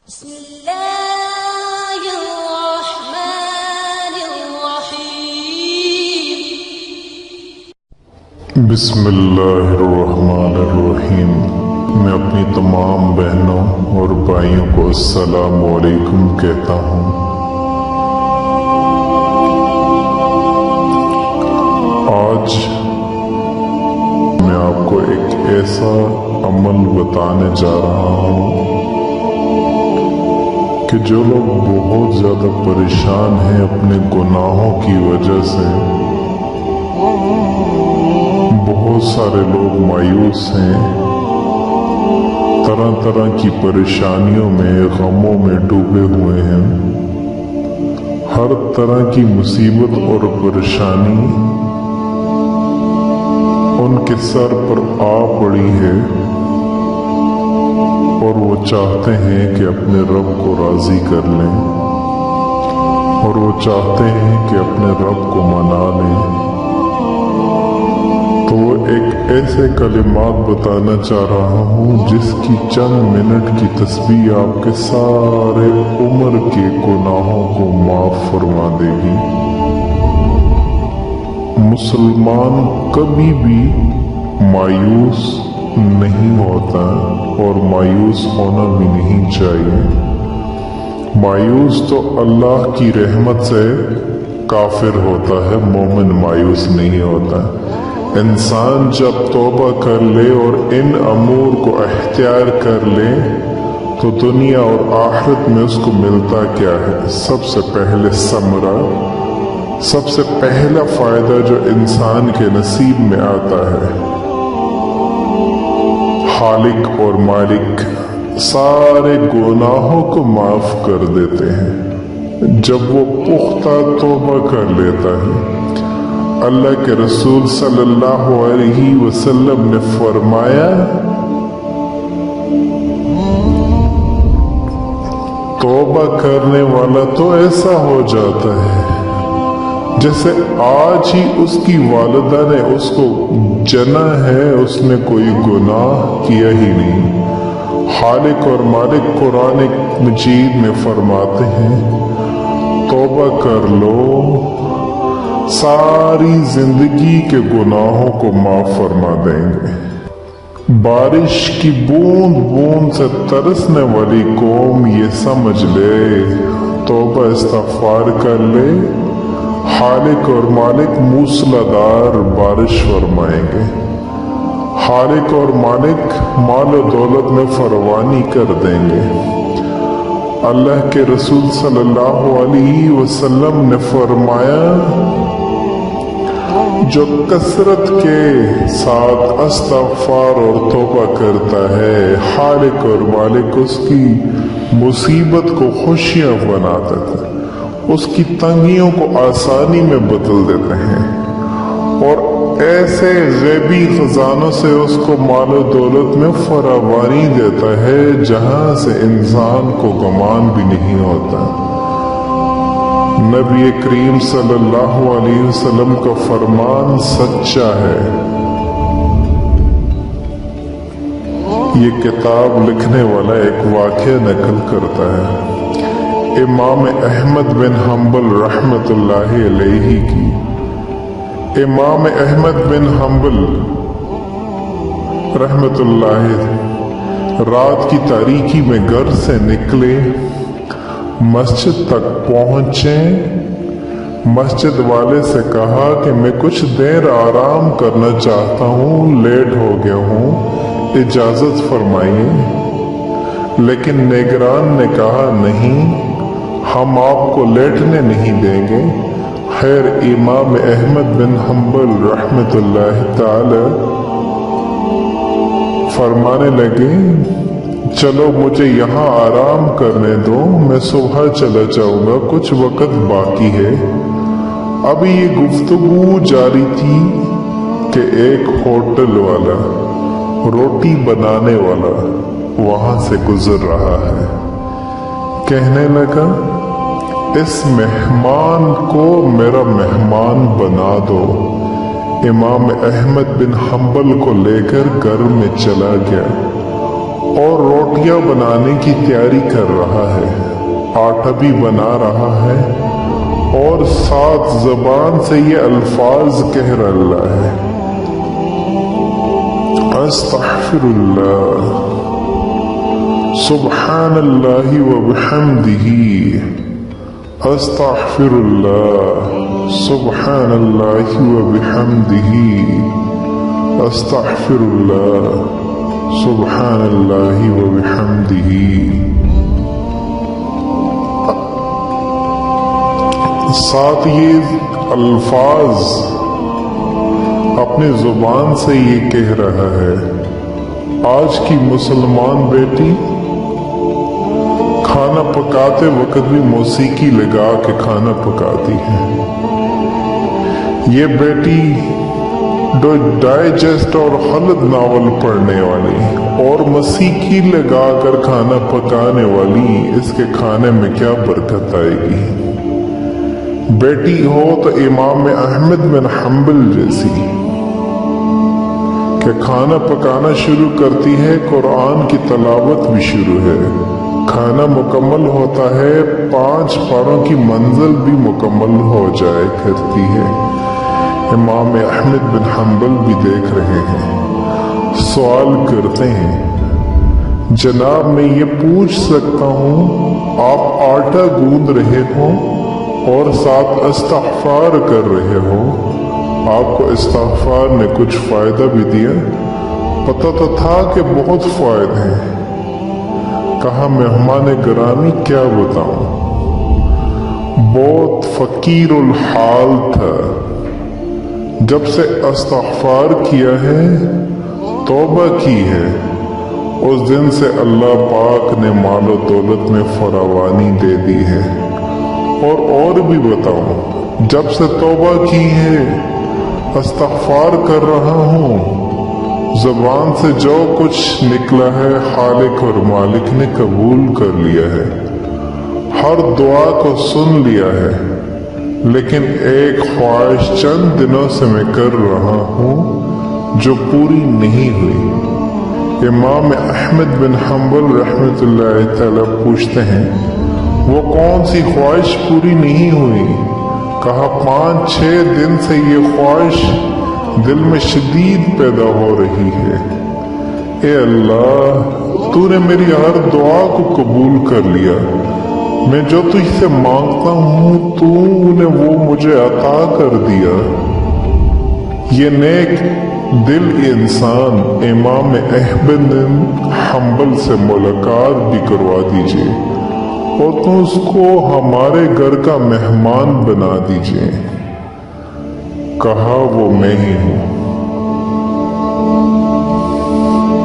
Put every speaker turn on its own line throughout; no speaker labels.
بسم اللہ الرحمن الرحیم
بسم اللہ الرحمن الرحیم۔ میں اپنی تمام بہنوں اور بھائیوں کو السلام علیکم کہتا ہوں۔ آج میں آپ کو ایک ایسا عمل بتانے جا رہا ہوں کہ جو لوگ بہت زیادہ پریشان ہیں اپنے گناہوں کی وجہ سے، بہت سارے لوگ مایوس ہیں، طرح طرح کی پریشانیوں میں، غموں میں ڈوبے ہوئے ہیں، ہر طرح کی مصیبت اور پریشانی ان کے سر پر آ پڑی ہے، اور وہ چاہتے ہیں کہ اپنے رب کو راضی کر لیں، اور وہ چاہتے ہیں کہ اپنے رب کو منا لیں۔ تو وہ ایک ایسے کلمات بتانا چاہ رہا ہوں جس کی چند منٹ کی تسبیح آپ کے سارے عمر کے گناہوں کو معاف فرما دے گی۔ مسلمان کبھی بھی مایوس نہیں ہوتا اور مایوس ہونا بھی نہیں چاہیے۔ مایوس تو اللہ کی رحمت سے کافر ہوتا ہے، مومن مایوس نہیں ہوتا۔ انسان جب توبہ کر لے اور ان امور کو اختیار کر لے تو دنیا اور آخرت میں اس کو ملتا کیا ہے؟ سب سے پہلے ثمرہ، سب سے پہلا فائدہ جو انسان کے نصیب میں آتا ہے، خالق اور مالک سارے گناہوں کو معاف کر دیتے ہیں جب وہ پختہ توبہ کر لیتا ہے۔ اللہ کے رسول صلی اللہ علیہ وسلم نے فرمایا، توبہ کرنے والا تو ایسا ہو جاتا ہے جیسے آج ہی اس کی والدہ نے اس کو جنا ہے، اس نے کوئی گناہ کیا ہی نہیں۔ خالق اور مالک قرآن مجید میں فرماتے ہیں، توبہ کر لو، ساری زندگی کے گناہوں کو معاف فرما دیں گے۔ بارش کی بوند بوند سے ترسنے والی قوم یہ سمجھ لے، توبہ استغفار کر لے، خالق اور مالک موسلادھار بارش فرمائیں گے۔ خالق اور مالک مال و دولت میں فراوانی کر دیں گے۔ اللہ کے رسول صلی اللہ علیہ وسلم نے فرمایا، جو کثرت کے ساتھ استغفار اور توبہ کرتا ہے، خالق اور مالک اس کی مصیبت کو خوشیاں بنا دیتے ہیں، اس کی تنگیوں کو آسانی میں بدل دیتے ہیں، اور ایسے غیبی خزانوں سے اس کو مال و دولت میں فراوانی دیتا ہے جہاں سے انسان کو گمان بھی نہیں ہوتا۔ نبی کریم صلی اللہ علیہ وسلم کا فرمان سچا ہے۔ یہ کتاب لکھنے والا ایک واقعہ نقل کرتا ہے، امام احمد بن حنبل رحمت اللہ علیہ کی۔ امام احمد بن حنبل رحمت اللہ رات کی تاریکی میں گھر سے نکلے، مسجد تک پہنچے، مسجد والے سے کہا کہ میں کچھ دیر آرام کرنا چاہتا ہوں، لیٹ ہو گیا ہوں، اجازت فرمائیے۔ لیکن نگران نے کہا، نہیں، ہم آپ کو لیٹنے نہیں دیں گے۔ خیر، امام احمد بن حنبل رحمت اللہ تعالی فرمانے لگے، چلو مجھے یہاں آرام کرنے دو، میں صبح چلا جاؤں گا، کچھ وقت باقی ہے۔ ابھی یہ گفتگو جاری تھی کہ ایک ہوٹل والا، روٹی بنانے والا وہاں سے گزر رہا ہے۔ کہنے لگا، اس مہمان کو میرا مہمان بنا دو۔ امام احمد بن حنبل کو لے کر گھر میں چلا گیا اور روٹیاں بنانے کی تیاری کر رہا ہے، آٹا بھی بنا رہا ہے، اور ساتھ زبان سے یہ الفاظ کہہ رہا ہے، استغفر اللہ، سبحان اللہ وبحمدہ، استغفر اللہ، سبحان اللہ وبحمدہ، استغفر اللہ، سبحان اللہ وبحمدہ۔ ساتھ یہ الفاظ اپنی زبان سے یہ کہہ رہا ہے۔ آج کی مسلمان بیٹی کھانا پکاتے وقت بھی موسیقی لگا کے کھانا پکاتی ہے۔ یہ بیٹی ڈائجسٹ اور خلد ناول پڑھنے والی اور موسیقی لگا کر کھانا پکانے والی، اس کے کھانے میں کیا برکت آئے گی؟ بیٹی ہو تو امام احمد بن حنبل جیسی کہ کھانا پکانا شروع کرتی ہے، قرآن کی تلاوت بھی شروع ہے، کھانا مکمل ہوتا ہے، 5 پاروں کی منزل بھی مکمل ہو جائے کرتی ہے۔ امام احمد بن حنبل بھی دیکھ رہے ہیں، سوال کرتے ہیں، جناب میں یہ پوچھ سکتا ہوں آپ آٹا گوندھ رہے ہو اور ساتھ استغفار کر رہے ہو، آپ کو استغفار نے کچھ فائدہ بھی دیا؟ پتہ تو تھا کہ بہت فائدے ہیں۔ کہا مہمان گرامی کیا بتاؤں، بہت فقیر الحال تھا، جب سے استغفار کیا ہے، توبہ کی ہے، اس دن سے اللہ پاک نے مال و دولت میں فراوانی دے دی ہے۔ اور بھی بتاؤں، جب سے توبہ کی ہے، استغفار کر رہا ہوں، زبان سے جو کچھ نکلا ہے خالق اور مالک نے قبول کر لیا ہے، ہر دعا کو سن لیا ہے، لیکن ایک خواہش چند دنوں سے میں کر رہا ہوں جو پوری نہیں ہوئی۔ امام احمد بن حنبل رحمۃ اللہ تعالی پوچھتے ہیں، وہ کون سی خواہش پوری نہیں ہوئی؟ کہا 5-6 دن سے یہ خواہش دل میں شدید پیدا ہو رہی ہے۔ اے اللہ، تو نے میری ہر دعا کو قبول کر لیا، میں جو تجھ سے مانگتا ہوں تو نے وہ مجھے عطا کر دیا۔ یہ نیک دل انسان امام احمد بن حنبل سے ملاقات بھی کروا دیجئے اور تو اس کو ہمارے گھر کا مہمان بنا دیجئے۔ کہا وہ میں ہی ہوں۔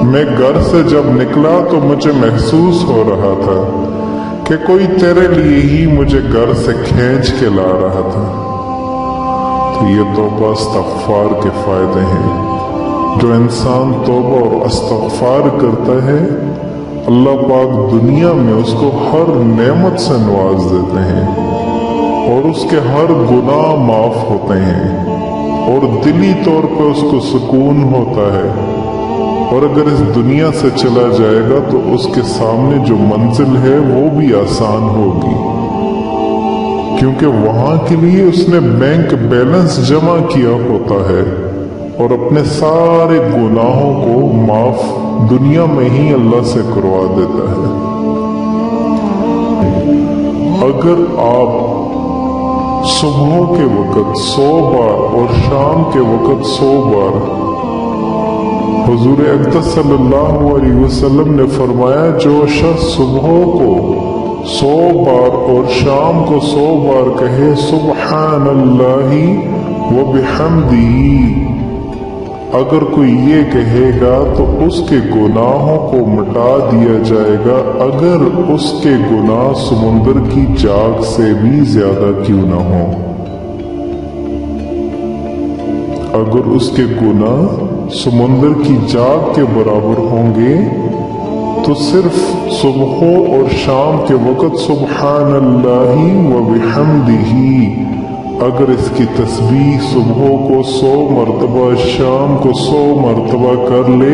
میں گھر سے جب نکلا تو مجھے محسوس ہو رہا تھا کہ کوئی تیرے لیے ہی مجھے گھر سے کھینچ کے لا رہا تھا۔ تو یہ توبہ استغفار کے فائدے ہیں۔ جو انسان توبہ اور استغفار کرتا ہے، اللہ پاک دنیا میں اس کو ہر نعمت سے نواز دیتے ہیں اور اس کے ہر گناہ معاف ہوتے ہیں اور دلی طور پہ اس کو سکون ہوتا ہے، اور اگر اس دنیا سے چلا جائے گا تو اس کے سامنے جو منزل ہے وہ بھی آسان ہوگی، کیونکہ وہاں کے لیے اس نے بینک بیلنس جمع کیا ہوتا ہے اور اپنے سارے گناہوں کو معاف دنیا میں ہی اللہ سے کروا دیتا ہے۔ اگر آپ صبح کے وقت 100 بار اور شام کے وقت 100 بار، حضور اقدس صلی اللہ علیہ وسلم نے فرمایا جو شخص صبح کو 100 بار اور شام کو 100 بار کہے سبحان اللہ وبحمدہ، اگر کوئی یہ کہے گا تو اس کے گناہوں کو مٹا دیا جائے گا، اگر اس کے گناہ سمندر کی جاگ سے بھی زیادہ کیوں نہ ہوں۔ اگر اس کے گناہ سمندر کی جاگ کے برابر ہوں گے تو صرف صبح اور شام کے وقت سبحان اللہ وبحمدہ اگر اس کی تسبیح صبح کو 100 مرتبہ، شام کو 100 مرتبہ کر لے